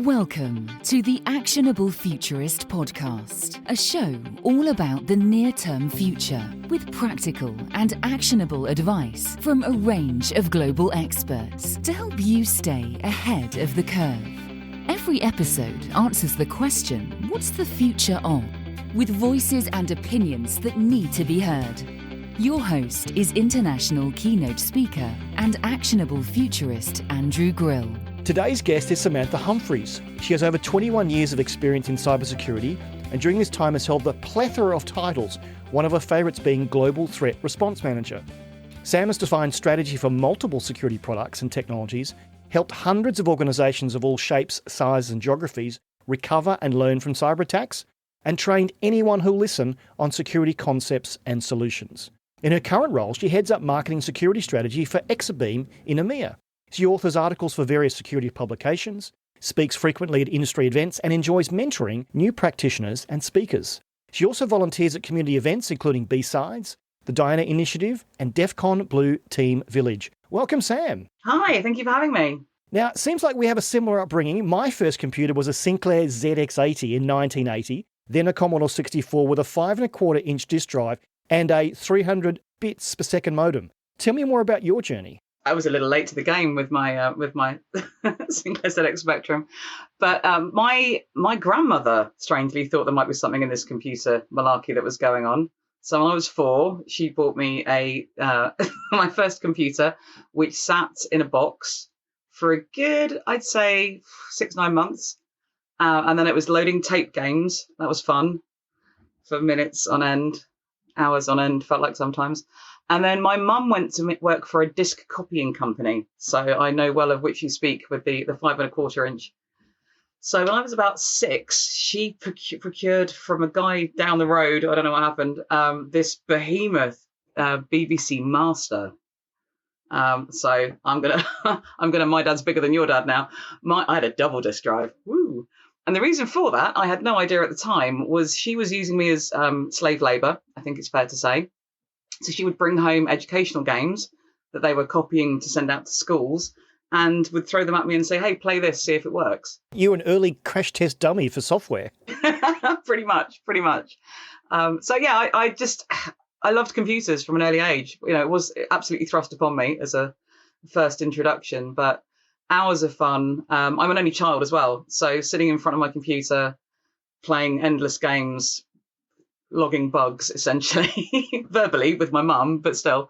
Welcome to the Actionable Futurist podcast, a show all about the near-term future with practical and actionable advice from a range of global experts to help you stay ahead of the curve. Every episode answers the question, what's the future of? With voices and opinions that need to be heard. Your host is international keynote speaker and actionable futurist Andrew Grill. Today's guest is Samantha Humphries. She has over 21 years of experience in cybersecurity and during this time has held a plethora of titles, one of her favourites being Global Threat Response Manager. Sam has defined strategy for multiple security products and technologies, helped hundreds of organisations of all shapes, sizes and geographies recover and learn from cyber attacks, and trained anyone who'll listen on security concepts and solutions. In her current role, she heads up marketing security strategy for Exabeam in EMEA. She authors articles for various security publications, speaks frequently at industry events, and enjoys mentoring new practitioners and speakers. She also volunteers at community events including BSides, the Diana Initiative, and Defcon Blue Team Village. Welcome, Sam. Hi, thank you for having me. Now, it seems like we have a similar upbringing. My first computer was a Sinclair ZX80 in 1980, then a Commodore 64 with a 5.25-inch disk drive and a 300 bits per second modem. Tell me more about your journey. I was a little late to the game with my Sinclair ZX Spectrum, but my grandmother strangely thought there might be something in this computer malarkey that was going on. So when I was 4, she bought me my first computer, which sat in a box for a good, I'd say, 6-9 months, and then it was loading tape games. That was fun for minutes on end, hours on end. Felt like sometimes. And then my mum went to work for a disc copying company. So I know well of which you speak with the 5.25-inch. So when I was about 6, she procured from a guy down the road, I don't know what happened, this behemoth BBC Master. So I'm gonna my dad's bigger than your dad now. I had a double disc drive. Woo. And the reason for that, I had no idea at the time, was she was using me as slave labour, I think it's fair to say. So she would bring home educational games that they were copying to send out to schools and would throw them at me and say, hey, play this, see if it works. You were an early crash test dummy for software. Pretty much. So yeah, I loved computers from an early age. You know, it was absolutely thrust upon me as a first introduction, but hours of fun. I'm an only child as well. So sitting in front of my computer, playing endless games, logging bugs essentially verbally with my mum, but still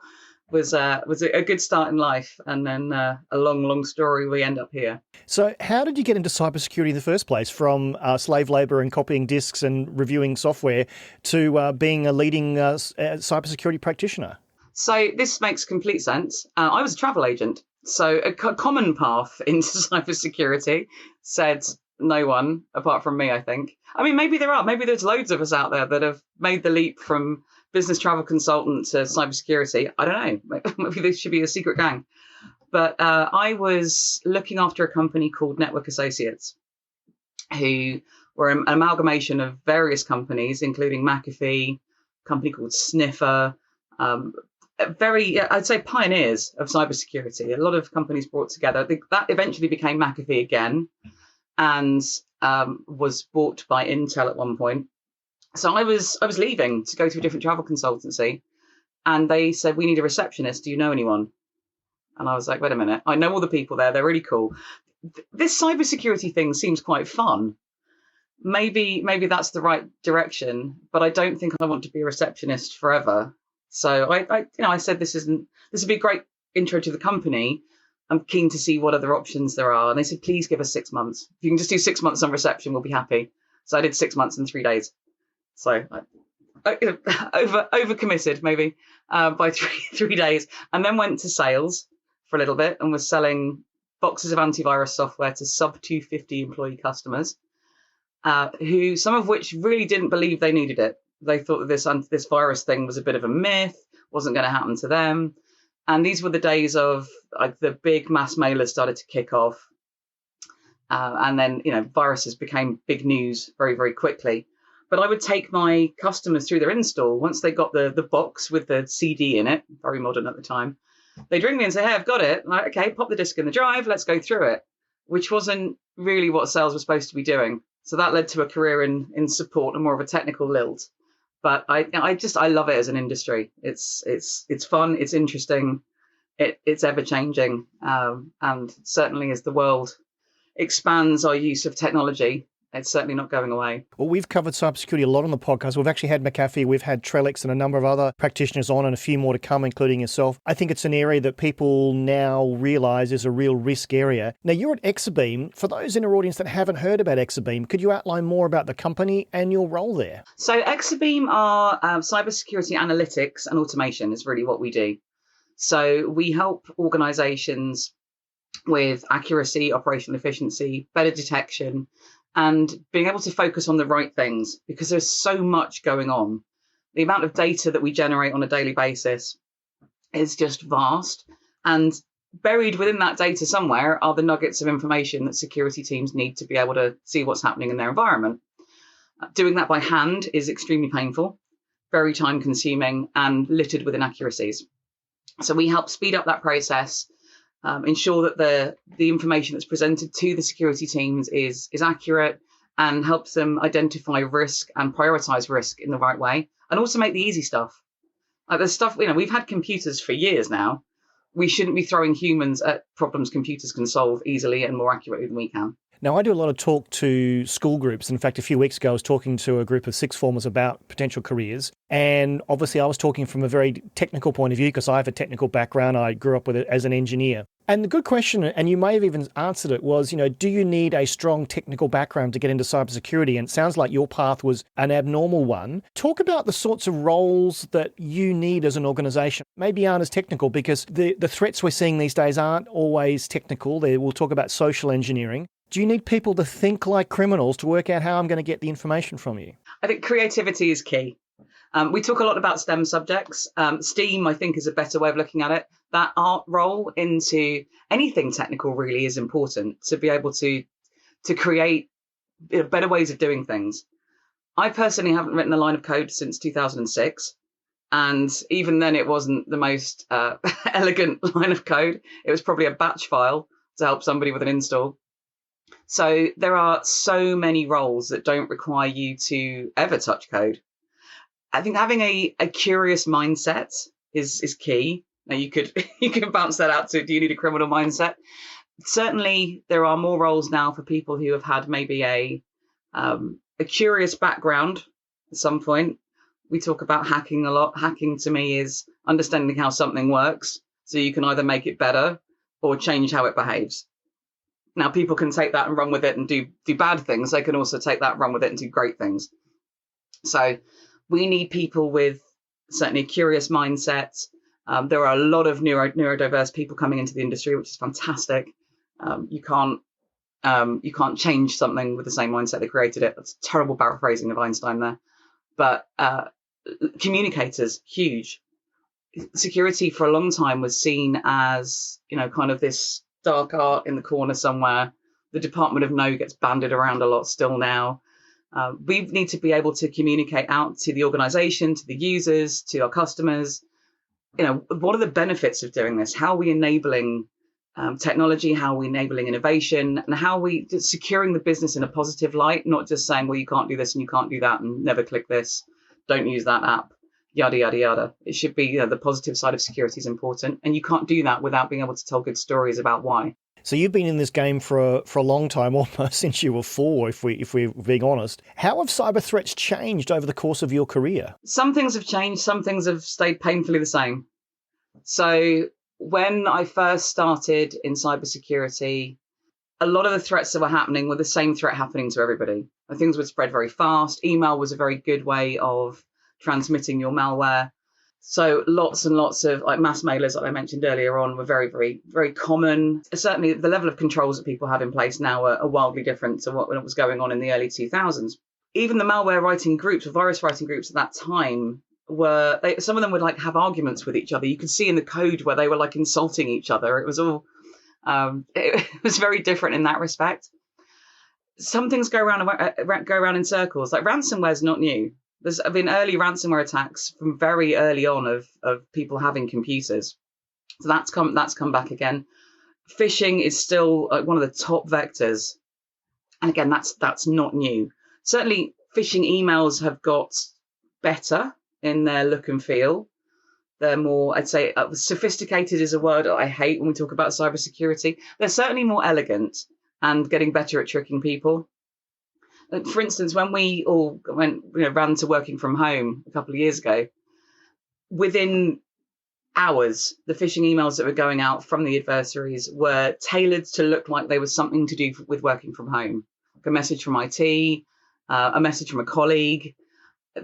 was a good start in life. And then a long story, we end up here. So how did you get into cybersecurity in the first place, from slave labour and copying disks and reviewing software to being a leading cybersecurity practitioner? So this makes complete sense. I was a travel agent. So a common path into cybersecurity said no one apart from me, I think. I mean, maybe there's loads of us out there that have made the leap from business travel consultant to cybersecurity. I don't know. Maybe this should be a secret gang. But I was looking after a company called Network Associates, who were an amalgamation of various companies, including McAfee, a company called Sniffer, I'd say pioneers of cybersecurity. A lot of companies brought together. That eventually became McAfee again, and was bought by Intel at one point. So I was leaving to go to a different travel consultancy, and they said, we need a receptionist. Do you know anyone? And I was like, wait a minute. I know all the people there. They're really cool. This cybersecurity thing seems quite fun. Maybe that's the right direction, but I don't think I want to be a receptionist forever. So I said, this would be a great intro to the company. I'm keen to see what other options there are. And they said, please give us 6 months. If you can just do 6 months on reception, we'll be happy. So I did 6 months and 3 days. So over committed maybe by three days, and then went to sales for a little bit and was selling boxes of antivirus software to sub 250 employee customers, who some of which really didn't believe they needed it. They thought that this virus thing was a bit of a myth, wasn't going to happen to them. And these were the days of the big mass mailers started to kick off. And then, viruses became big news very, very quickly. But I would take my customers through their install. Once they got the box with the CD in it, very modern at the time, they'd ring me and say, hey, I've got it. I'm like, okay, pop the disk in the drive. Let's go through it, which wasn't really what sales was supposed to be doing. So that led to a career in support and more of a technical lilt. But I love it as an industry. It's fun. It's interesting. It's ever changing. And certainly as the world expands our use of technology, it's certainly not going away. Well, we've covered cybersecurity a lot on the podcast. We've actually had McAfee, we've had Trellix and a number of other practitioners on, and a few more to come, including yourself. I think it's an area that people now realise is a real risk area. Now, you're at Exabeam. For those in our audience that haven't heard about Exabeam, could you outline more about the company and your role there? So Exabeam are cybersecurity analytics and automation is really what we do. So we help organisations with accuracy, operational efficiency, better detection, and being able to focus on the right things, because there's so much going on. The amount of data that we generate on a daily basis is just vast. And buried within that data somewhere are the nuggets of information that security teams need to be able to see what's happening in their environment. Doing that by hand is extremely painful, very time consuming, and littered with inaccuracies. So we help speed up that process, ensure that the information that's presented to the security teams is accurate, and helps them identify risk and prioritize risk in the right way, and also make the easy stuff. Like the stuff, we've had computers for years now. We shouldn't be throwing humans at problems computers can solve easily and more accurately than we can. Now, I do a lot of talk to school groups. In fact, a few weeks ago, I was talking to a group of sixth formers about potential careers. And obviously, I was talking from a very technical point of view because I have a technical background. I grew up with it as an engineer. And the good question, and you may have even answered it, was, do you need a strong technical background to get into cybersecurity? And it sounds like your path was an abnormal one. Talk about the sorts of roles that you need as an organisation. Maybe aren't as technical, because the threats we're seeing these days aren't always technical. We'll talk about social engineering. Do you need people to think like criminals to work out how I'm going to get the information from you? I think creativity is key. We talk a lot about STEM subjects. STEAM, I think, is a better way of looking at it. That art role into anything technical really is important to be able to create better ways of doing things. I personally haven't written a line of code since 2006. And even then, it wasn't the most elegant line of code. It was probably a batch file to help somebody with an install. So there are so many roles that don't require you to ever touch code. I think having a curious mindset is key. Now you could bounce that out to, do you need a criminal mindset? Certainly there are more roles now for people who have had maybe a curious background at some point. We talk about hacking a lot. Hacking to me is understanding how something works so you can either make it better or change how it behaves. Now, people can take that and run with it and do bad things. They can also take that, run with it, and do great things. So we need people with certainly a curious mindset. There are a lot of neurodiverse people coming into the industry, which is fantastic. You can't change something with the same mindset that created it. That's a terrible paraphrasing of Einstein there. But communicators, huge. Security for a long time was seen as, kind of this dark art in the corner somewhere. The Department of No gets bandied around a lot still now. We need to be able to communicate out to the organization, to the users, to our customers. What are the benefits of doing this? How are we enabling technology? How are we enabling innovation? And how are we securing the business in a positive light? Not just saying, well, you can't do this and you can't do that and never click this. Don't use that app. Yada, yada, yada. It should be, the positive side of security is important. And you can't do that without being able to tell good stories about why. So you've been in this game for a long time, almost since you were 4, if we're being honest. How have cyber threats changed over the course of your career? Some things have changed. Some things have stayed painfully the same. So when I first started in cybersecurity, a lot of the threats that were happening were the same threat happening to everybody. And things would spread very fast. Email was a very good way of transmitting your malware. So lots and lots of mass mailers, that I mentioned earlier on, were very, very, very common. Certainly the level of controls that people have in place now are wildly different to what was going on in the early 2000s. Even the malware writing groups, or virus writing groups at that time, some of them would have arguments with each other. You could see in the code where they were insulting each other. It was all, it was very different in that respect. Some things go around in circles. Ransomware is not new. There's been early ransomware attacks from very early on of people having computers. So that's come back again. Phishing is still one of the top vectors And again, that's not new. Certainly, phishing emails have got better in their look and feel. They're more, I'd say, sophisticated is a word I hate when we talk about cybersecurity. They're certainly more elegant and getting better at tricking people. For instance, when we all ran to working from home a couple of years ago, within hours, the phishing emails that were going out from the adversaries were tailored to look like they were something to do with working from home. Like a message from IT, a message from a colleague. I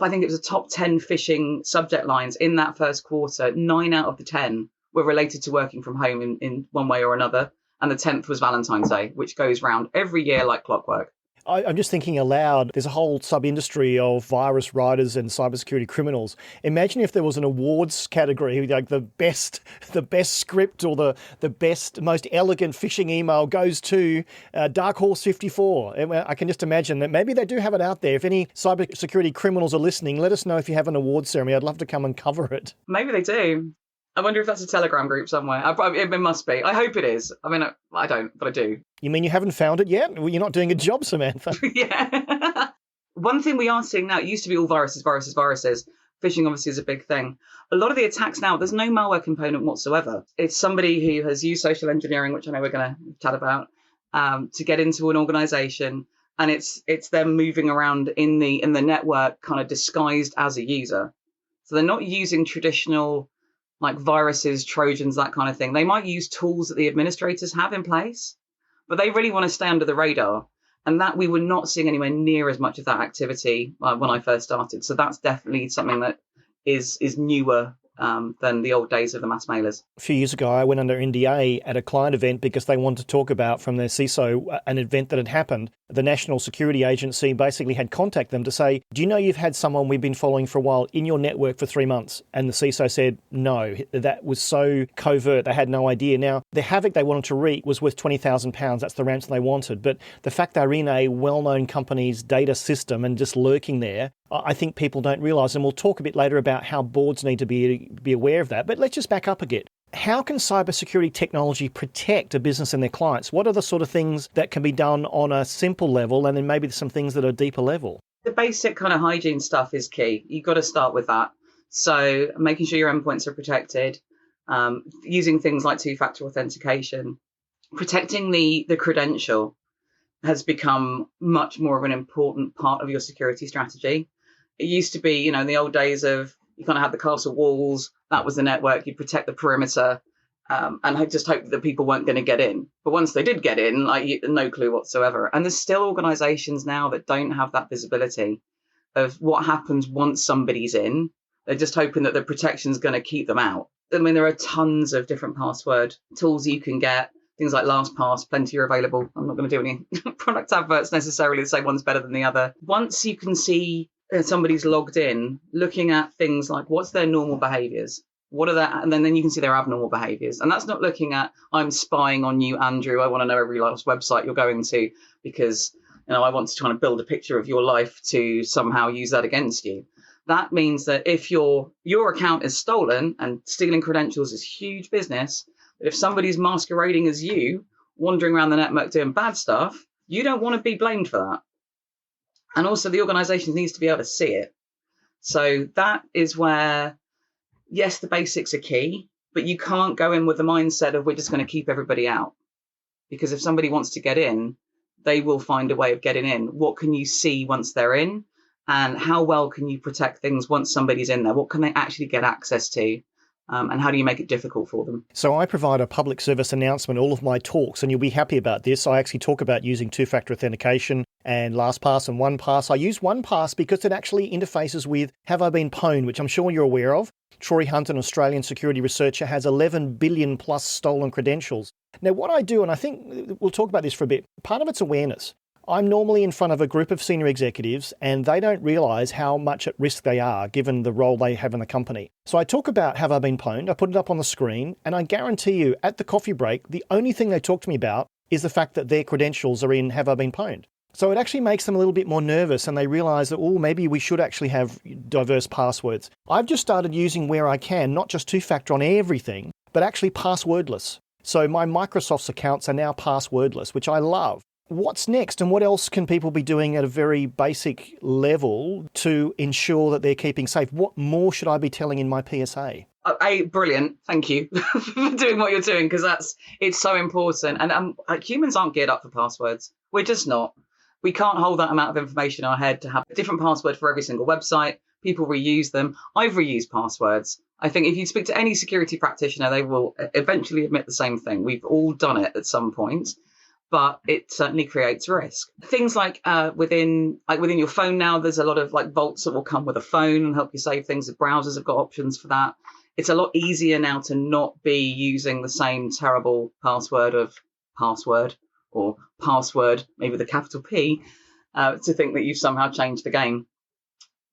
think it was the top 10 phishing subject lines in that first quarter. 9 out of the 10 were related to working from home in one way or another. And the 10th was Valentine's Day, which goes round every year like clockwork. I'm just thinking aloud, there's a whole sub-industry of virus writers and cybersecurity criminals. Imagine if there was an awards category, like the best script or the best, most elegant phishing email goes to Dark Horse 54. I can just imagine that maybe they do have it out there. If any cybersecurity criminals are listening, let us know if you have an awards ceremony. I'd love to come and cover it. Maybe they do. I wonder if that's a Telegram group somewhere. It must be. I hope it is. I mean, I don't, but I do. You mean you haven't found it yet? Well, you're not doing a job, Samantha. Yeah. One thing we are seeing now, it used to be all viruses. Phishing obviously is a big thing. A lot of the attacks now, there's no malware component whatsoever. It's somebody who has used social engineering, which I know we're going to chat about, to get into an organization. And it's them moving around in the network kind of disguised as a user. So they're not using traditional like viruses, Trojans, that kind of thing. They might use tools that the administrators have in place, but they really want to stay under the radar. And that we were not seeing anywhere near as much of that activity when I first started. So that's definitely something that is newer than the old days of the mass mailers. A few years ago, I went under NDA at a client event because they wanted to talk about from their CISO an event that had happened. The National Security Agency basically had contacted them to say, do you know you've had someone we've been following for a while in your network for 3 months? And the CISO said, no, that was so covert. They had no idea. Now, the havoc they wanted to wreak was worth £20,000. That's the ransom they wanted. But the fact they're in a well-known company's data system and just lurking there, I think people don't realise, and we'll talk a bit later about how boards need to be aware of that. But let's just back up a bit. How can cybersecurity technology protect a business and their clients? What are the sort of things that can be done on a simple level, and then maybe some things that are deeper level? The basic kind of hygiene stuff is key. You've got to start with that. So making sure your endpoints are protected, using things like two-factor authentication, protecting the credential has become much more of an important part of your security strategy. It used to be, in the old days of you kind of had the castle walls, that was the network, you'd protect the perimeter, and just hope that people weren't going to get in. But once they did get in, no clue whatsoever. And there's still organizations now that don't have that visibility of what happens once somebody's in. They're just hoping that the protection's going to keep them out. I mean, there are tons of different password tools you can get. Things like LastPass, plenty are available. I'm not going to do any product adverts necessarily to say one's better than the other. Once you can see somebody's logged in, looking at things like what's their normal behaviors, what are their, and then you can see their abnormal behaviors. And that's not looking at, I'm spying on you, Andrew. I want to know every last website you're going to because I want to try and build a picture of your life to somehow use that against you. That means that if your account is stolen, and stealing credentials is huge business, but if somebody's masquerading as you, wandering around the network doing bad stuff, you don't want to be blamed for that. And also the organization needs to be able to see it. So that is where, yes, the basics are key, but you can't go in with the mindset of we're just going to keep everybody out. Because if somebody wants to get in, they will find a way of getting in. What can you see once they're in? And how well can you protect things once somebody's in there? What can they actually get access to? And how do you make it difficult for them? So I provide a public service announcement, all of my talks, and you'll be happy about this. I actually talk about using two-factor authentication and LastPass and OnePass. I use OnePass because it actually interfaces with Have I Been Pwned, which I'm sure you're aware of. Troy Hunt, an Australian security researcher, has 11 billion plus stolen credentials. Now, what I do, and I think we'll talk about this for a bit, part of it's awareness. I'm normally in front of a group of senior executives and they don't realise how much at risk they are given the role they have in the company. So I talk about Have I Been Pwned, I put it up on the screen, and I guarantee you at the coffee break, the only thing they talk to me about is the fact that their credentials are in Have I Been Pwned. So it actually makes them a little bit more nervous and they realise that, maybe we should actually have diverse passwords. I've just started using where I can, not just two-factor on everything, but actually passwordless. So my Microsoft's accounts are now passwordless, which I love. What's next, and what else can people be doing at a very basic level to ensure that they're keeping safe? What more should I be telling in my PSA? Brilliant. Thank you for doing what you're doing, because it's so important. And humans aren't geared up for passwords. We're just not. We can't hold that amount of information in our head to have a different password for every single website. People reuse them. I've reused passwords. I think if you speak to any security practitioner, they will eventually admit the same thing. We've all done it at some point, but it certainly creates risk. Things like within your phone now, there's a lot of like vaults that will come with a phone and help you save things. The browsers have got options for that. It's a lot easier now to not be using the same terrible password of password or password, maybe with a capital P, to think that you've somehow changed the game.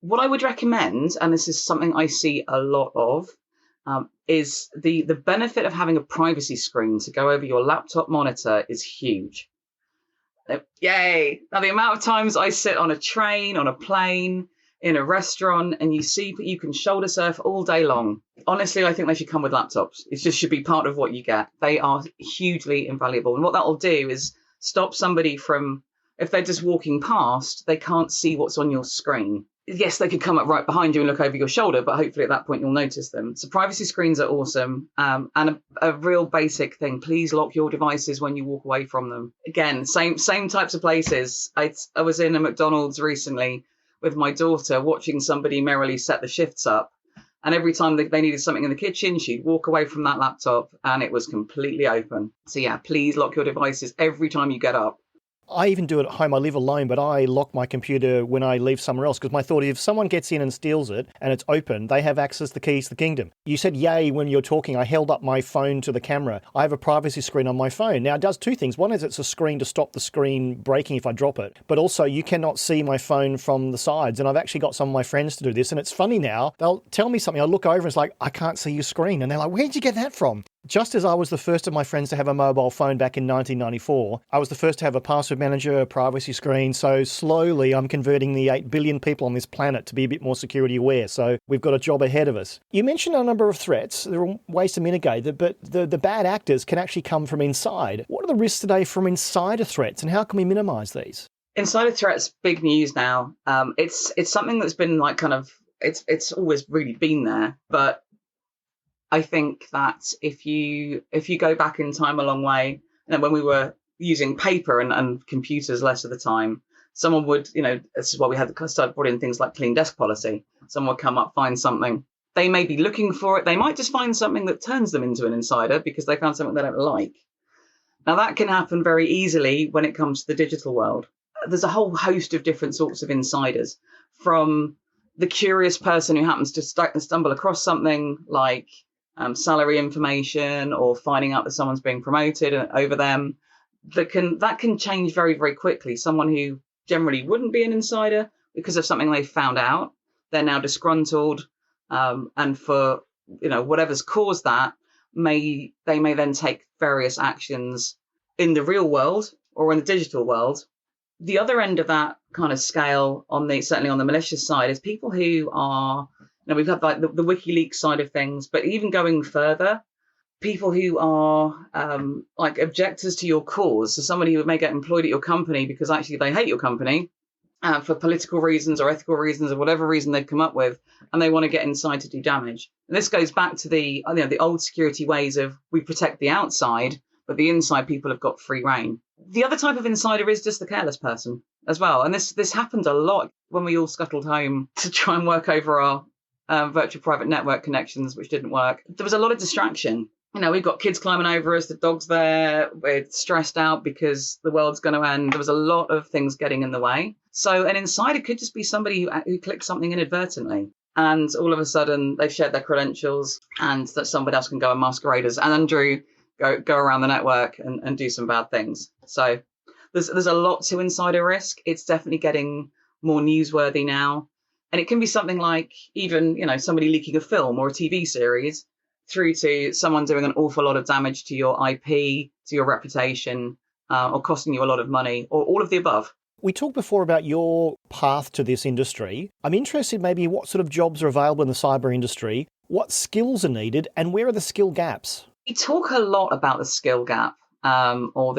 What I would recommend, and this is something I see a lot of, is the benefit of having a privacy screen to go over your laptop monitor is huge. Yay! Now, the amount of times I sit on a train, on a plane, in a restaurant, and you can shoulder surf all day long. Honestly, I think they should come with laptops. It just should be part of what you get. They are hugely invaluable. And what that will do is stop somebody from, if they're just walking past, they can't see what's on your screen. Yes, they could come up right behind you and look over your shoulder, but hopefully at that point you'll notice them. So privacy screens are awesome. And a real basic thing, please lock your devices when you walk away from them. Again, same types of places. I was in a McDonald's recently with my daughter watching somebody merrily set the shifts up. And every time they needed something in the kitchen, she'd walk away from that laptop and it was completely open. So yeah, please lock your devices every time you get up. I even do it at home. I live alone, but I lock my computer when I leave somewhere else because my thought is if someone gets in and steals it and it's open, they have access to the keys to the kingdom. You said yay when you're talking. I held up my phone to the camera. I have a privacy screen on my phone. Now, it does two things. One is it's a screen to stop the screen breaking if I drop it, but also you cannot see my phone from the sides. And I've actually got some of my friends to do this. And it's funny now. They'll tell me something. I look over and it's like, I can't see your screen. And they're like, where'd you get that from? Just as I was the first of my friends to have a mobile phone back in 1994, I was the first to have a password manager, a privacy screen. So slowly I'm converting the 8 billion people on this planet to be a bit more security aware. So we've got a job ahead of us. You mentioned a number of threats. There are ways to mitigate it, but the bad actors can actually come from inside. What are the risks today from insider threats and how can we minimize these? Insider threats, big news now. It's something that's been like kind of, it's always really been there, but I think that if you go back in time a long way, when we were using paper and computers less of the time, someone would, this is why we had to start putting in things like clean desk policy. Someone would come up, find something. They may be looking for it. They might just find something that turns them into an insider because they found something they don't like. Now, that can happen very easily when it comes to the digital world. There's a whole host of different sorts of insiders, from the curious person who happens to stumble across something like salary information or finding out that someone's being promoted over them, that can change very, very quickly. Someone who generally wouldn't be an insider because of something they found out, they're now disgruntled, and for whatever's caused that, they may then take various actions in the real world or in the digital world. The other end of that kind of scale, certainly on the malicious side, is people who are, we've had like the WikiLeaks side of things, but even going further, people who are like objectors to your cause. So somebody who may get employed at your company because actually they hate your company for political reasons or ethical reasons or whatever reason they've come up with, and they want to get inside to do damage. And this goes back to the old security ways of we protect the outside, but the inside people have got free reign. The other type of insider is just the careless person as well. And this happened a lot when we all scuttled home to try and work over our virtual private network connections, which didn't work. There was a lot of distraction. We've got kids climbing over us, the dog's there, we're stressed out because the world's going to end. There was a lot of things getting in the way. So an insider could just be somebody who clicked something inadvertently, and all of a sudden they've shared their credentials and that somebody else can go and masquerade as Andrew, go around the network and do some bad things. So there's a lot to insider risk. It's definitely getting more newsworthy now. And it can be something like even, somebody leaking a film or a TV series, through to someone doing an awful lot of damage to your IP, to your reputation, or costing you a lot of money, or all of the above. We talked before about your path to this industry. I'm interested maybe what sort of jobs are available in the cyber industry, what skills are needed, and where are the skill gaps? We talk a lot about the skill gap. Or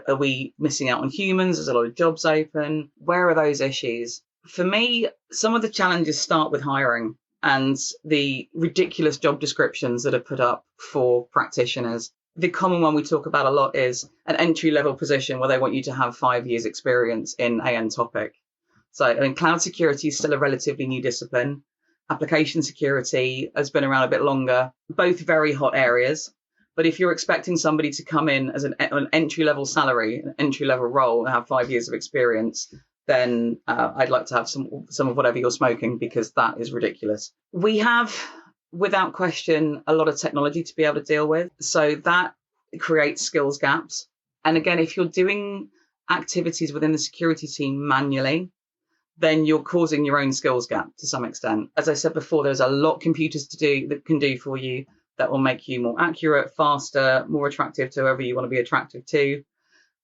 are we missing out on humans? There's a lot of jobs open. Where are those issues? For me, some of the challenges start with hiring and the ridiculous job descriptions that are put up for practitioners. The common one we talk about a lot is an entry-level position where they want you to have 5 years experience in AN topic. So, cloud security is still a relatively new discipline. Application security has been around a bit longer, both very hot areas. But if you're expecting somebody to come in as an entry-level salary, an entry-level role, and have 5 years of experience, then I'd like to have some of whatever you're smoking, because that is ridiculous. We have, without question, a lot of technology to be able to deal with. So that creates skills gaps. And again, if you're doing activities within the security team manually, then you're causing your own skills gap to some extent. As I said before, there's a lot computers that can do for you that will make you more accurate, faster, more attractive to whoever you want to be attractive to,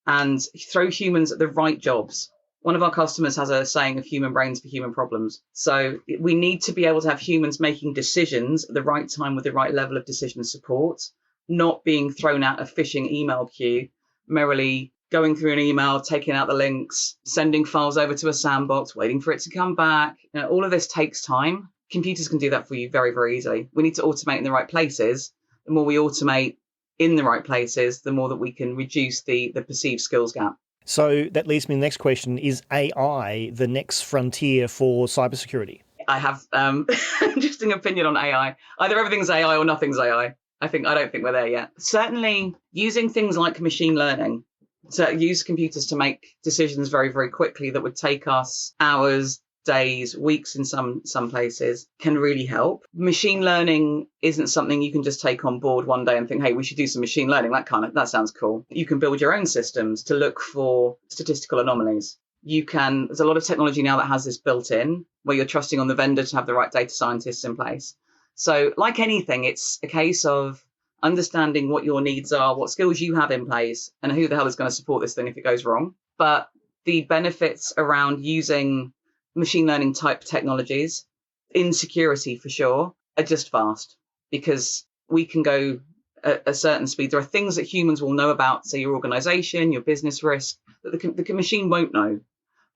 and throw humans at the right jobs. One of our customers has a saying of human brains for human problems. So we need to be able to have humans making decisions at the right time with the right level of decision support, not being thrown at a phishing email queue, merely going through an email, taking out the links, sending files over to a sandbox, waiting for it to come back. All of this takes time. Computers can do that for you very, very easily. We need to automate in the right places. The more we automate in the right places, the more that we can reduce the perceived skills gap. So that leads me to the next question. Is AI the next frontier for cybersecurity? I have an interesting opinion on AI. Either everything's AI or nothing's AI. I don't think we're there yet. Certainly using things like machine learning to use computers to make decisions very, very quickly that would take us hours, days, weeks in some places can really help. Machine learning isn't something you can just take on board one day and think, hey, we should do some machine learning. That sounds cool. You can build your own systems to look for statistical anomalies. There's a lot of technology now that has this built in, where you're trusting on the vendor to have the right data scientists in place. So like anything, it's a case of understanding what your needs are, what skills you have in place, and who the hell is going to support this thing if it goes wrong. But the benefits around using machine learning type technologies in security for sure are just vast, because we can go at a certain speed. There are things that humans will know about, say your organization, your business risk, that the machine won't know,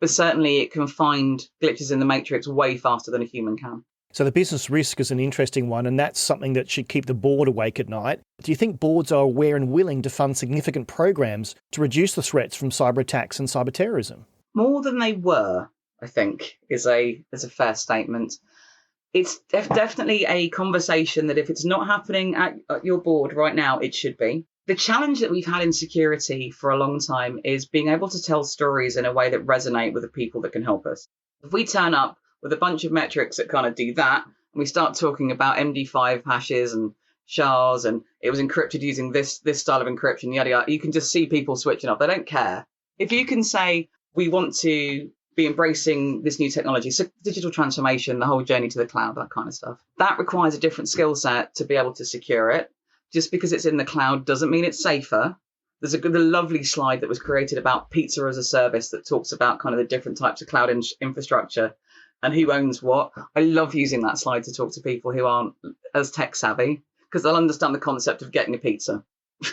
but certainly it can find glitches in the matrix way faster than a human can. So the business risk is an interesting one, and that's something that should keep the board awake at night. Do you think boards are aware and willing to fund significant programs to reduce the threats from cyber attacks and cyber terrorism? More than they were, I think, is a fair statement. It's definitely a conversation that if it's not happening at your board right now, it should be. The challenge that we've had in security for a long time is being able to tell stories in a way that resonate with the people that can help us. If we turn up with a bunch of metrics that kind of do that, and we start talking about MD5 hashes and SHAs, and it was encrypted using this style of encryption, yada, yada, you can just see people switching off. They don't care. If you can say, we want to be embracing this new technology, so digital transformation, the whole journey to the cloud, that kind of stuff, that requires a different skill set to be able to secure it. Just because it's in the cloud doesn't mean it's safer. There's the lovely slide that was created about pizza as a service that talks about kind of the different types of cloud infrastructure and who owns what. I love using that slide to talk to people who aren't as tech savvy, because they'll understand the concept of getting a pizza,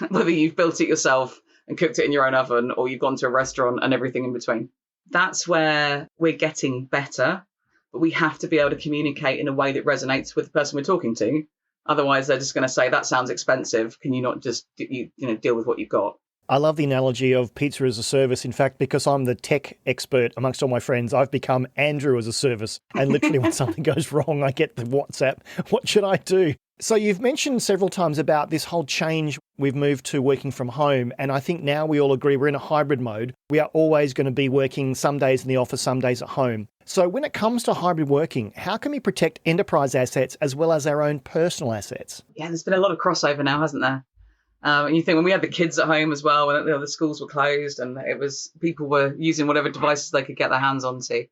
whether you've built it yourself and cooked it in your own oven, or you've gone to a restaurant and everything in between. That's where we're getting better, but we have to be able to communicate in a way that resonates with the person we're talking to. Otherwise, they're just going to say, that sounds expensive. Can you not just deal with what you've got? I love the analogy of pizza as a service. In fact, because I'm the tech expert amongst all my friends, I've become Andrew as a service. And literally when something goes wrong, I get the WhatsApp. What should I do? So you've mentioned several times about this whole change. We've moved to working from home. And I think now we all agree we're in a hybrid mode. We are always going to be working some days in the office, some days at home. So when it comes to hybrid working, how can we protect enterprise assets as well as our own personal assets? Yeah, there's been a lot of crossover now, hasn't there? And you think when we had the kids at home as well, when the schools were closed and people were using whatever devices they could get their hands onto.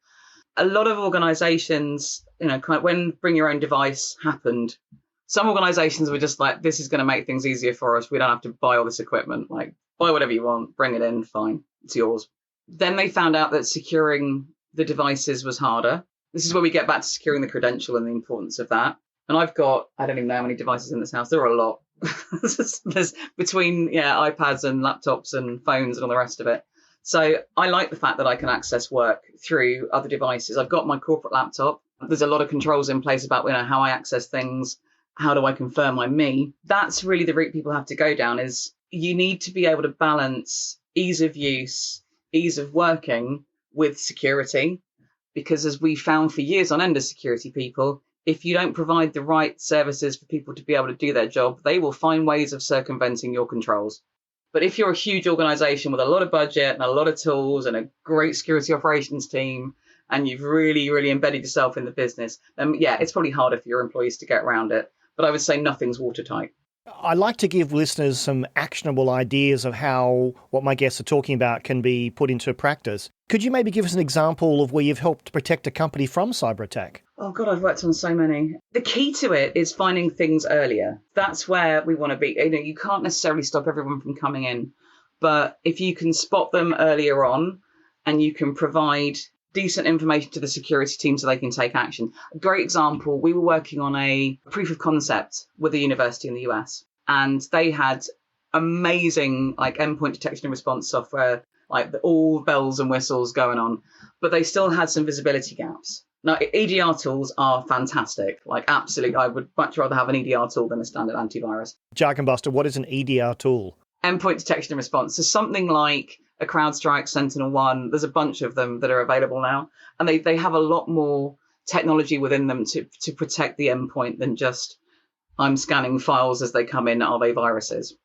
A lot of organizations, when bring your own device happened, some organizations were just like, this is going to make things easier for us. We don't have to buy all this equipment. Like, buy whatever you want, bring it in, fine, it's yours. Then they found out that securing the devices was harder. This is where we get back to securing the credential and the importance of that. And I've got, I don't even know how many devices in this house. There are a lot. There's between iPads and laptops and phones and all the rest of it. So I like the fact that I can access work through other devices. I've got my corporate laptop. There's a lot of controls in place about how I access things. How do I confirm I'm me? That's really the route people have to go down, is you need to be able to balance ease of use, ease of working with security. Because as we found for years on end as security people, if you don't provide the right services for people to be able to do their job, they will find ways of circumventing your controls. But if you're a huge organization with a lot of budget and a lot of tools and a great security operations team, and you've really, really embedded yourself in the business, then it's probably harder for your employees to get around it. But I would say nothing's watertight. I like to give listeners some actionable ideas of how what my guests are talking about can be put into practice. Could you maybe give us an example of where you've helped protect a company from cyber attack? Oh, God, I've worked on so many. The key to it is finding things earlier. That's where we want to be. You can't necessarily stop everyone from coming in, but if you can spot them earlier on and you can provide decent information to the security team so they can take action. A great example, we were working on a proof of concept with a university in the US, and they had amazing endpoint detection and response software, all bells and whistles going on, but they still had some visibility gaps. Now, EDR tools are fantastic. Absolutely, I would much rather have an EDR tool than a standard antivirus. Jargon Buster, what is an EDR tool? Endpoint detection and response. So something like a CrowdStrike, SentinelOne, there's a bunch of them that are available now. And they have a lot more technology within them to protect the endpoint than just, I'm scanning files as they come in, are they viruses?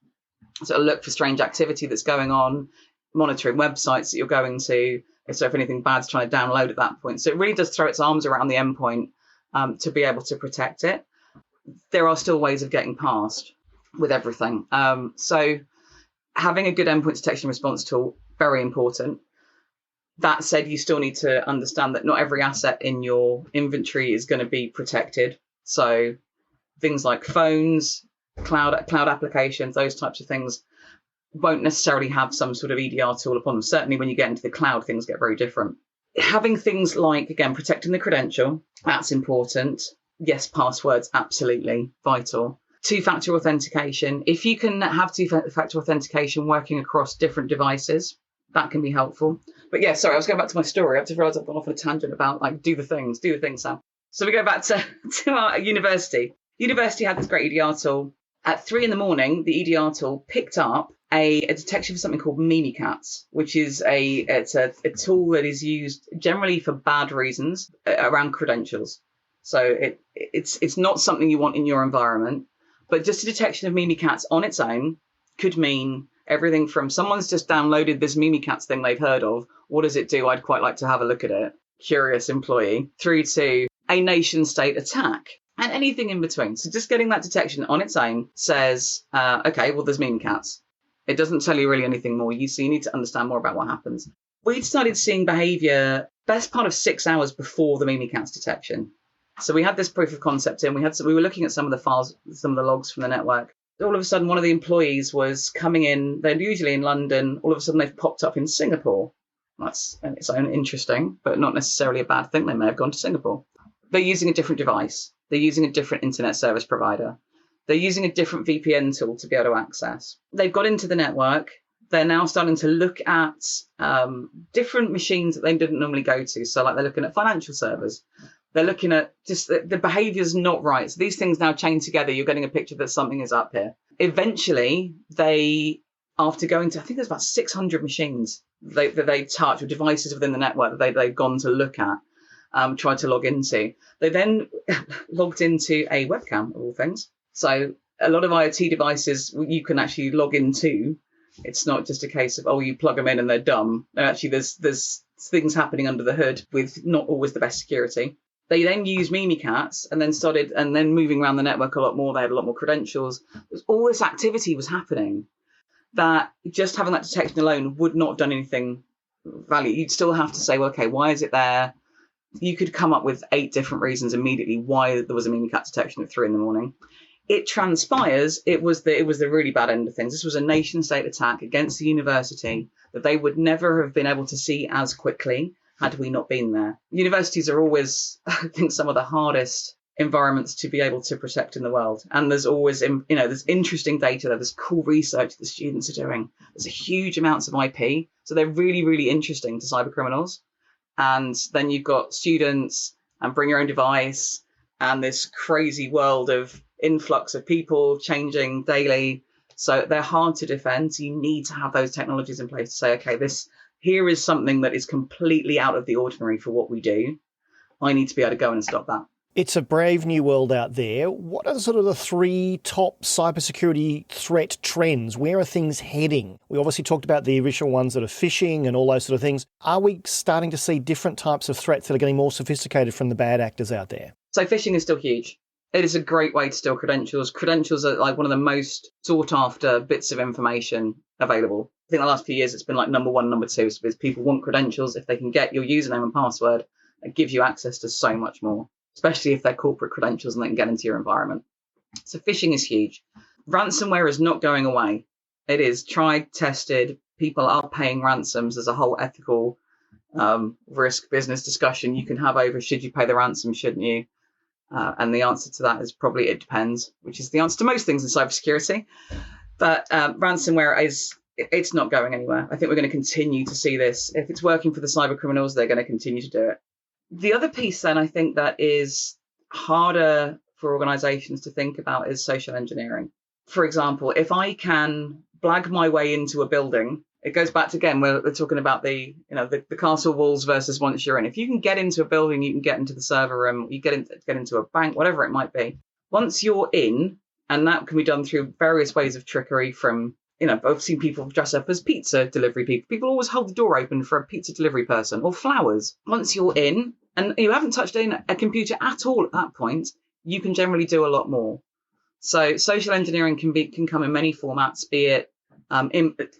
So look for strange activity that's going on, monitoring websites that you're going to, so if anything bad's trying to download at that point. So it really does throw its arms around the endpoint to be able to protect it. There are still ways of getting past with everything. So having a good endpoint detection response tool, very important. That said, you still need to understand that not every asset in your inventory is going to be protected. So things like phones, cloud applications, those types of things won't necessarily have some sort of EDR tool upon them. Certainly when you get into the cloud, things get very different. Having things like, again, protecting the credential, that's important. Yes, passwords, absolutely vital. Two-factor authentication. If you can have two-factor authentication working across different devices, that can be helpful. But I was going back to my story. I just realised I've gone off on a tangent about do the things, Sam. So we go back to our university. University had this great EDR tool. At 3 a.m, the EDR tool picked up a detection for something called Mimikatz, which is a tool that is used generally for bad reasons around credentials. So it's not something you want in your environment. But just a detection of Mimikatz on its own could mean everything from someone's just downloaded this Mimikatz thing they've heard of. What does it do? I'd quite like to have a look at it. Curious employee. Through to a nation state attack and anything in between. So just getting that detection on its own says, okay, well, there's Mimikatz. It doesn't tell you really anything more. So you need to understand more about what happens. We'd started seeing behavior best part of 6 hours before the Mimikatz detection. So we had this proof of concept in. We were looking at some of the files, some of the logs from the network. All of a sudden, one of the employees was coming in. They're usually in London. All of a sudden, they've popped up in Singapore. That's its own interesting, but not necessarily a bad thing. They may have gone to Singapore. They're using a different device. They're using a different internet service provider. They're using a different VPN tool to be able to access. They've got into the network. They're now starting to look at different machines that they didn't normally go to. So they're looking at financial servers. They're looking at just the behavior's not right. So these things now chain together. You're getting a picture that something is up here. Eventually, after going to, I think there's about 600 machines that they touch, or devices within the network that they've gone to look at, tried to log into. They then logged into a webcam, of all things. So a lot of IoT devices you can actually log into. It's not just a case of, you plug them in and they're dumb. No, actually, there's things happening under the hood with not always the best security. They then used Mimikatz and then moving around the network a lot more. They had a lot more credentials. All this activity was happening that just having that detection alone would not have done anything value. You'd still have to say, well, okay, why is it there? You could come up with 8 different reasons immediately why there was a Mimikatz detection at 3 a.m. It transpires it was the really bad end of things. This was a nation state attack against the university that they would never have been able to see as quickly had we not been there. Universities are always, I think, some of the hardest environments to be able to protect in the world. And there's always, there's interesting data there. There's cool research the students are doing. There's a huge amounts of IP. So they're really, really interesting to cyber criminals. And then you've got students and bring your own device and this crazy world of influx of people changing daily. So they're hard to defend. So you need to have those technologies in place to say, okay, here is something that is completely out of the ordinary for what we do. I need to be able to go in and stop that. It's a brave new world out there. What are sort of the 3 top cybersecurity threat trends? Where are things heading? We obviously talked about the original ones that are phishing and all those sort of things. Are we starting to see different types of threats that are getting more sophisticated from the bad actors out there? So phishing is still huge. It is a great way to steal credentials. Credentials are like one of the most sought after bits of information available. I think the last few years it's been like number 1, number 2, because people want credentials. If they can get your username and password, it gives you access to so much more, especially if they're corporate credentials and they can get into your environment. So phishing is huge. Ransomware is not going away. It is tried, tested. People are paying ransoms. There's a whole ethical risk business discussion you can have over should you pay the ransom, shouldn't you? And the answer to that is probably it depends, which is the answer to most things in cybersecurity. But ransomware it's not going anywhere. I think we're going to continue to see this. If it's working for the cyber criminals, they're going to continue to do it. The other piece then I think that is harder for organizations to think about is social engineering. For example, if I can blag my way into a building, it goes back to, again, we're talking about the castle walls versus once you're in. If you can get into a building, you can get into the server room, you get into a bank, whatever it might be. Once you're in, and that can be done through various ways of trickery from, I've seen people dress up as pizza delivery people. People always hold the door open for a pizza delivery person or flowers. Once you're in, and you haven't touched in a computer at all at that point, you can generally do a lot more. So social engineering can come in many formats, be it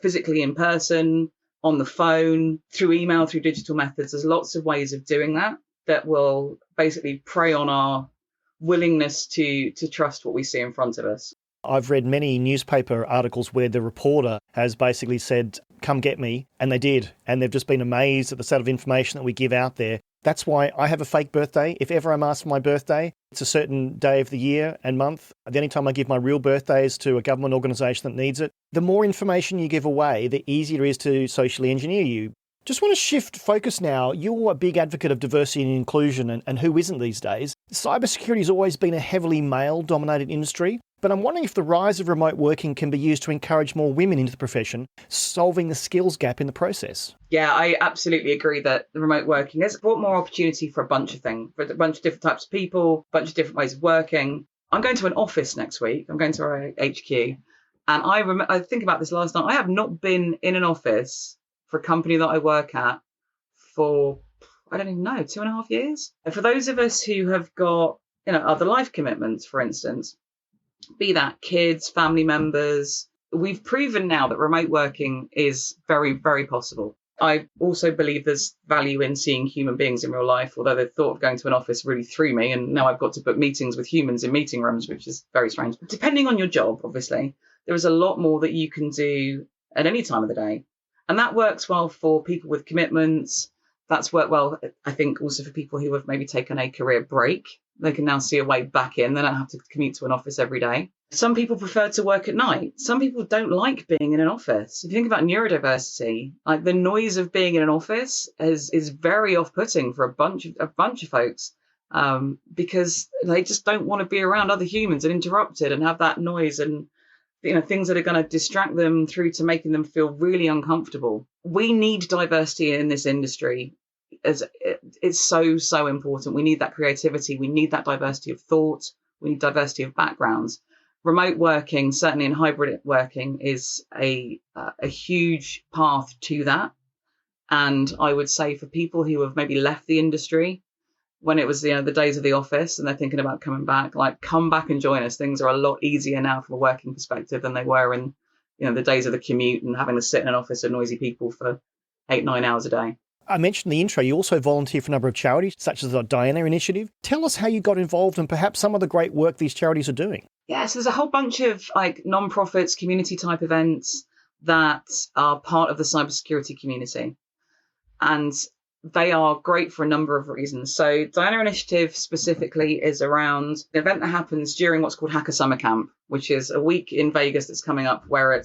physically in person, on the phone, through email, through digital methods. There's lots of ways of doing that will basically prey on our willingness to trust what we see in front of us. I've read many newspaper articles where the reporter has basically said, come get me, and they did. And they've just been amazed at the set of information that we give out there. That's why I have a fake birthday. If ever I'm asked for my birthday, it's a certain day of the year and month. The only time I give my real birthday is to a government organisation that needs it. The more information you give away, the easier it is to socially engineer you. Just want to shift focus now. You're a big advocate of diversity and inclusion, and who isn't these days? Cybersecurity has always been a heavily male-dominated industry, but I'm wondering if the rise of remote working can be used to encourage more women into the profession, solving the skills gap in the process. Yeah, I absolutely agree that the remote working has brought more opportunity for a bunch of things, for a bunch of different types of people, a bunch of different ways of working. I'm going to an office next week. I'm going to our HQ. And I think about this last night. I have not been in an office for a company that I work at for, I don't even know, 2.5 years. And for those of us who have got, other life commitments, for instance, be that kids, family members, we've proven now that remote working is very, very possible. I also believe there's value in seeing human beings in real life, although the thought of going to an office really threw me. And now I've got to book meetings with humans in meeting rooms, which is very strange. Depending on your job, obviously, there is a lot more that you can do at any time of the day. And that works well for people with commitments. That's worked well, I think, also for people who have maybe taken a career break. They can now see a way back in. They don't have to commute to an office every day. Some people prefer to work at night. Some people don't like being in an office. If you think about neurodiversity, like the noise of being in an office is very off-putting for a bunch of folks, because they just don't want to be around other humans and interrupted and have that noise and things that are going to distract them through to making them feel really uncomfortable. We need diversity in this industry. It's so important. We need that creativity. We need that diversity of thought. We need diversity of backgrounds. Remote working, certainly in hybrid working, is a huge path to that. And I would say for people who have maybe left the industry when it was the days of the office and they're thinking about coming back, like, come back and join us. Things are a lot easier now from a working perspective than they were in the days of the commute and having to sit in an office of noisy people for 8-9 hours a day. I mentioned in the intro, you also volunteer for a number of charities, such as the Diana Initiative. Tell us how you got involved and perhaps some of the great work these charities are doing. Yes, there's a whole bunch of non-profits, community type events that are part of the cybersecurity community. And they are great for a number of reasons. So Diana Initiative specifically is around an event that happens during what's called Hacker Summer Camp, which is a week in Vegas that's coming up where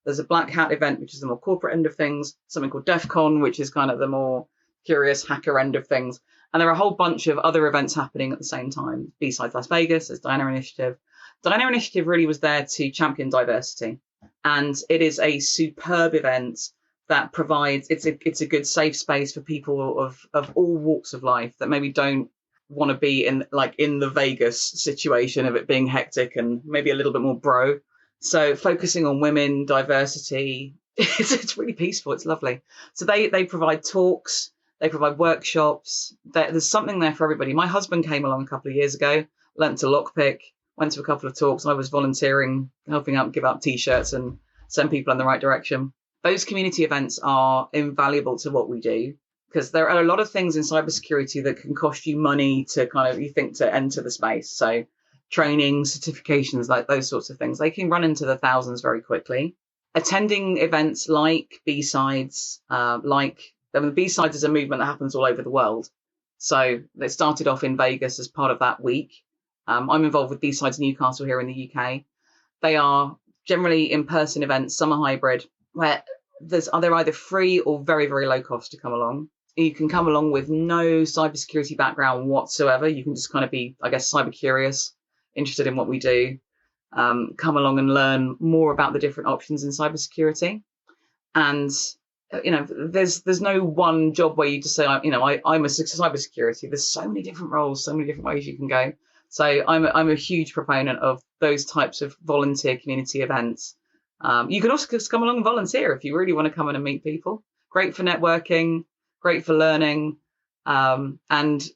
there's a Black Hat event, which is the more corporate end of things, something called Defcon, which is kind of the more curious hacker end of things. And there are a whole bunch of other events happening at the same time. BSides Las Vegas, there's Diana Initiative. Diana Initiative really was there to champion diversity. And it is a superb event that provides, it's a good safe space for people of all walks of life that maybe don't want to be in the Vegas situation of it being hectic and maybe a little bit more bro. So focusing on women, diversity, it's really peaceful. It's lovely. So they provide talks, they provide workshops. There's something there for everybody. My husband came along a couple of years ago, learnt to lockpick, went to a couple of talks. I was volunteering, helping out, give out T-shirts and send people in the right direction. Those community events are invaluable to what we do because there are a lot of things in cybersecurity that can cost you money to to enter the space. So training, certifications, like those sorts of things, they can run into the thousands very quickly. Attending events like BSides, BSides is a movement that happens all over the world. So they started off in Vegas as part of that week. I'm involved with BSides Newcastle here in the UK. They are generally in-person events, some are hybrid, where they're either free or very, very low cost to come along. You can come along with no cybersecurity background whatsoever. You can just kind of be, I guess, cyber curious, interested in what we do. Come along and learn more about the different options in cybersecurity. And, there's no one job where you just say, I'm a cybersecurity. There's so many different roles, so many different ways you can go. So I'm a huge proponent of those types of volunteer community events. You can also just come along and volunteer if you really want to come in and meet people. Great for networking, great for learning, and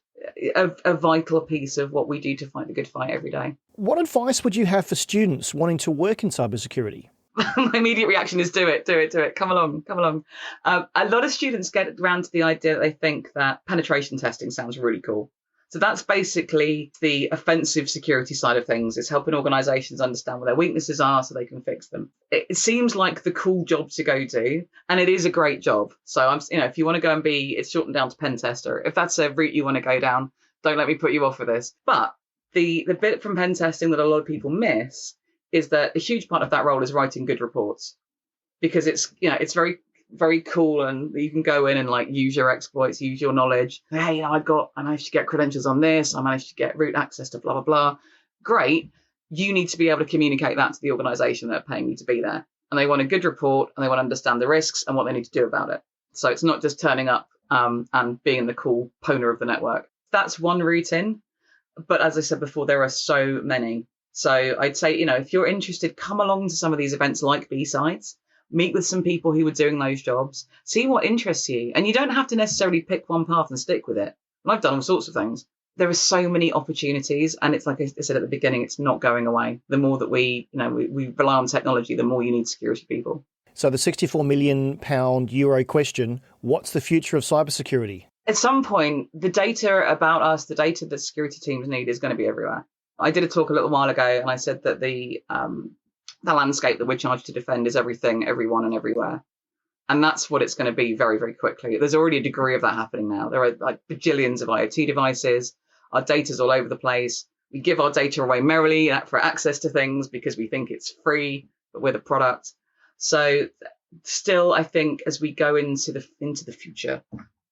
a vital piece of what we do to fight the good fight every day. What advice would you have for students wanting to work in cybersecurity? My immediate reaction is do it. Come along. A lot of students get around to the idea that they think that penetration testing sounds really cool. So that's basically the offensive security side of things. It's helping organizations understand what their weaknesses are so they can fix them. It seems like the cool job to go do, and it is a great job. So if you want to go and it's shortened down to pen tester. If that's a route you want to go down, don't let me put you off with this. But the bit from pen testing that a lot of people miss is that a huge part of that role is writing good reports, because it's very, very cool, and you can go in and use your exploits, use your knowledge. Hey, I managed to get credentials on this, I managed to get root access to blah blah blah. Great. You need to be able to communicate that to the organization that are paying you to be there, and they want a good report, and they want to understand the risks and what they need to do about it. So it's not just turning up and being the cool pwner of the network. That's one route in, but as I said before, there are so many. So I'd say, if you're interested, come along to some of these events like BSides. Meet with some people who are doing those jobs, see what interests you. And you don't have to necessarily pick one path and stick with it. And I've done all sorts of things. There are so many opportunities. And it's like I said at the beginning, it's not going away. The more that we rely on technology, the more you need security people. So the £64 million euro question, what's the future of cybersecurity? At some point, the data about us, the data that security teams need is going to be everywhere. I did a talk a little while ago and I said that the landscape that we're charged to defend is everything, everyone, and everywhere. And that's what it's going to be very, very quickly. There's already a degree of that happening now. There are bajillions of IoT devices. Our data's all over the place. We give our data away merrily for access to things because we think it's free, but we're the product. So still, I think as we go into the future,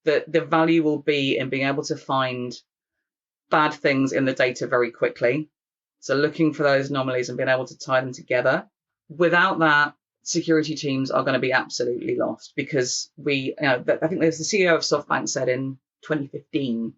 the value will be in being able to find bad things in the data very quickly. So looking for those anomalies and being able to tie them together. Without that, security teams are going to be absolutely lost, because I think there's the CEO of SoftBank said in 2015,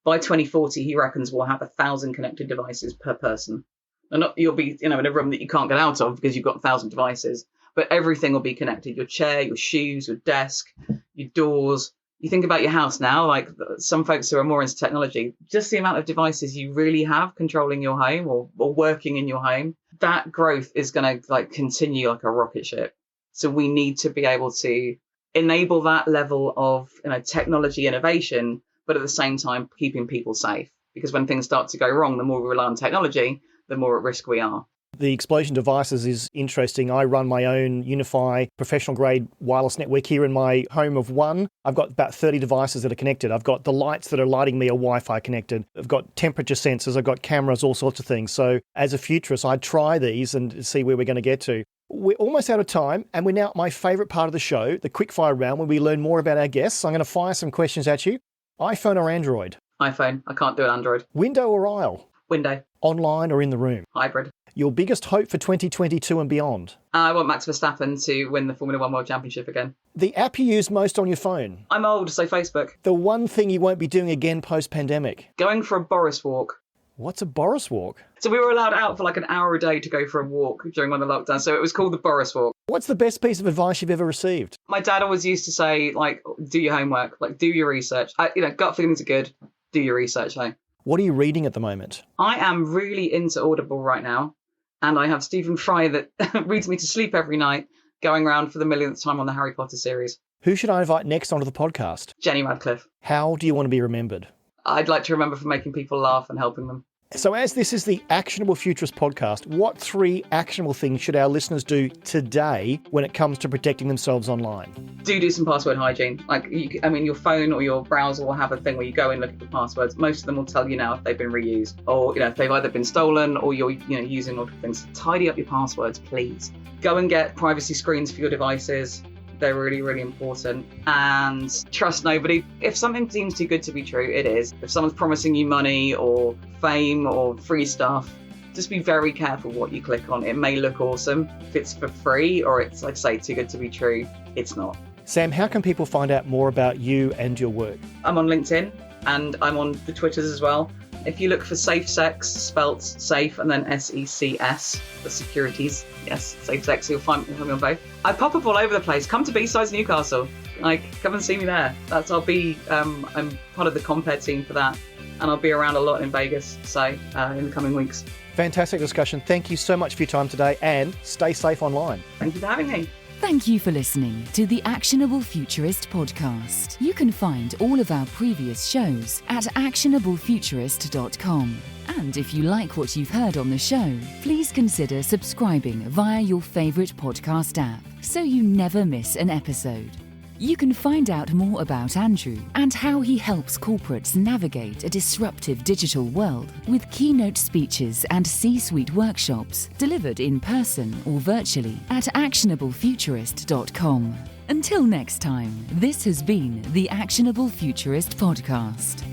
by 2040, he reckons we'll have 1,000 connected devices per person. And you'll be, in a room that you can't get out of because you've got 1,000 devices, but everything will be connected. Your chair, your shoes, your desk, your doors. You think about your house now, like some folks who are more into technology, just the amount of devices you really have controlling your home or working in your home, that growth is going to continue like a rocket ship. So we need to be able to enable that level of technology innovation, but at the same time, keeping people safe. Because when things start to go wrong, the more we rely on technology, the more at risk we are. The explosion of devices is interesting. I run my own Unify professional-grade wireless network here in my home of one. I've got about 30 devices that are connected. I've got the lights that are lighting me are Wi-Fi connected. I've got temperature sensors. I've got cameras, all sorts of things. So as a futurist, I'd try these and see where we're going to get to. We're almost out of time, and we're now at my favourite part of the show, the quickfire round, where we learn more about our guests. So I'm going to fire some questions at you. iPhone or Android? iPhone. I can't do an Android. Window or aisle? Window. Online or in the room? Hybrid. Your biggest hope for 2022 and beyond? I want Max Verstappen to win the Formula One World Championship again. The app you use most on your phone? I'm old, so Facebook. The one thing you won't be doing again post-pandemic? Going for a Boris walk. What's a Boris walk? So we were allowed out for like an hour a day to go for a walk during one of the lockdowns, so it was called the Boris walk. What's the best piece of advice you've ever received? My dad always used to say, like, do your homework, like, do your research. Gut feelings are good. Do your research, though. What are you reading at the moment? I am really into Audible right now, and I have Stephen Fry that reads me to sleep every night, going around for the millionth time on the Harry Potter series. Who should I invite next onto the podcast? Jenny Radcliffe. How do you want to be remembered? I'd like to remember for making people laugh and helping them. So as this is the Actionable Futurist podcast, what 3 actionable things should our listeners do today when it comes to protecting themselves online? Do some password hygiene. Your phone or your browser will have a thing where you go and look at the passwords. Most of them will tell you now if they've been reused, or if they've either been stolen or you're using other things. Tidy up your passwords, please. Go and get privacy screens for your devices. They're really, really important. And trust nobody. If something seems too good to be true, it is. If someone's promising you money or fame or free stuff, just be very careful what you click on. It may look awesome. If it's for free or it's, like I say, too good to be true, it's not. Sam, how can people find out more about you and your work? I'm on LinkedIn and I'm on the Twitters as well. If you look for Safe Sex, spelt safe and then SECS, the securities, yes, Safe Sex, you'll find me on both. I pop up all over the place. Come to BSides Newcastle. Come and see me there. I'm part of the Compare team for that, and I'll be around a lot in Vegas, in the coming weeks. Fantastic discussion. Thank you so much for your time today, and stay safe online. Thank you for having me. Thank you for listening to the Actionable Futurist podcast. You can find all of our previous shows at actionablefuturist.com. And if you like what you've heard on the show, please consider subscribing via your favourite podcast app so you never miss an episode. You can find out more about Andrew and how he helps corporates navigate a disruptive digital world with keynote speeches and C-suite workshops delivered in person or virtually at actionablefuturist.com. Until next time, this has been the Actionable Futurist podcast.